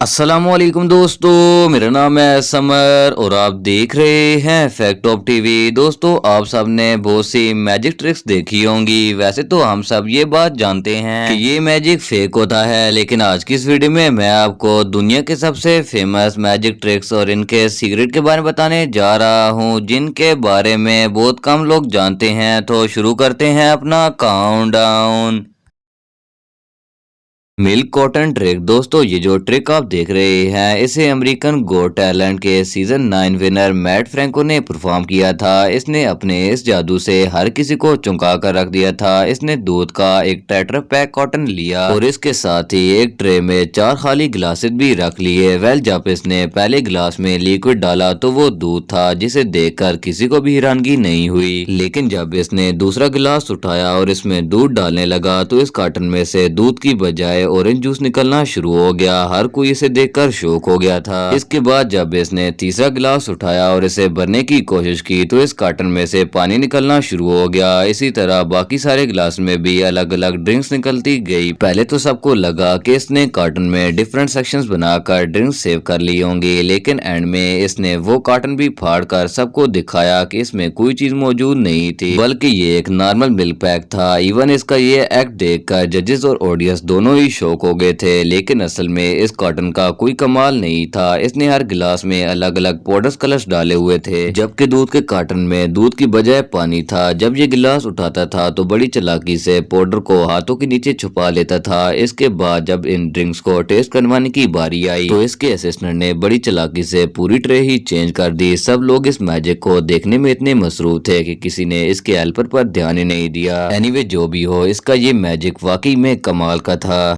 अस्सलामुअलैकुम दोस्तों, मेरा नाम है समर और आप देख रहे हैं फैक्ट ऑफ टीवी। दोस्तों, आप सब ने बहुत सी मैजिक ट्रिक्स देखी होंगी। वैसे तो हम सब ये बात जानते हैं कि ये मैजिक फेक होता है, लेकिन आज की इस वीडियो में मैं आपको दुनिया के सबसे फेमस मैजिक ट्रिक्स और इनके सीक्रेट के बारे में बताने जा रहा हूँ, जिनके बारे में बहुत कम लोग जानते हैं। तो शुरू करते हैं अपना काउंटडाउन। Milk cotton trick. दोस्तों, ये जो ट्रिक आप देख रहे हैं, इसे अमेरिकन गॉट टैलेंट के सीजन 9 विनर मैट फ्रैंको ने परफॉर्म किया था। इसने अपने इस जादू से हर किसी को चौंका कर रख दिया था। इसने दूध का एक टेट्रा पैक कॉटन लिया और इसके साथ ही एक ट्रे में 4 खाली गिलासेस भी रख लिए। वेल, जब इसने पहले गिलास में लिक्विड डाला तो वो दूध था, जिसे देखकर किसी को भी हैरानगी नहीं हुई। लेकिन जब इसने दूसरा गिलास उठाया और इसमें दूध डालने लगा तो इस कार्टन में से दूध की बजाय ऑरेंज जूस निकलना शुरू हो गया। हर कोई इसे देखकर शॉक हो गया था। इसके बाद जब इसने तीसरा गिलास उठाया और इसे भरने की कोशिश की तो इस कार्टन में से पानी निकलना शुरू हो गया। इसी तरह बाकी सारे गिलास में भी अलग अलग ड्रिंक्स निकलती गई। पहले तो सबको लगा कि इसने कार्टन में डिफरेंट सेक्शंस बनाकर ड्रिंक्स सेव कर ली होंगी, लेकिन एंड में इसने वो कार्टन भी फाड़कर सबको दिखाया कि इसमें कोई चीज मौजूद नहीं थी, बल्कि ये एक नॉर्मल मिल्क पैक था। इवन इसका ये एक्ट देखकर जजेस और ऑडियंस दोनों ही शॉक हो गए थे। लेकिन असल में इस कॉटन का कोई कमाल नहीं था। इसने हर गिलास में अलग अलग पाउडर कलर्स डाले हुए थे, जबकि दूध के कार्टन में दूध की बजाय पानी था। जब ये गिलास उठाता था तो बड़ी चालाकी से पाउडर को हाथों के नीचे छुपा लेता था। इसके बाद जब इन ड्रिंक्स को टेस्ट करवाने की बारी आई तो इसके असिस्टेंट ने बड़ी चालाकी से पूरी ट्रे ही चेंज कर दी। सब लोग इस मैजिक को देखने में इतने मसरूफ थे कि किसी ने इसके हेल्पर पर ध्यान ही नहीं दिया। एनीवे, जो भी हो, इसका ये मैजिक वाकई में कमाल का था।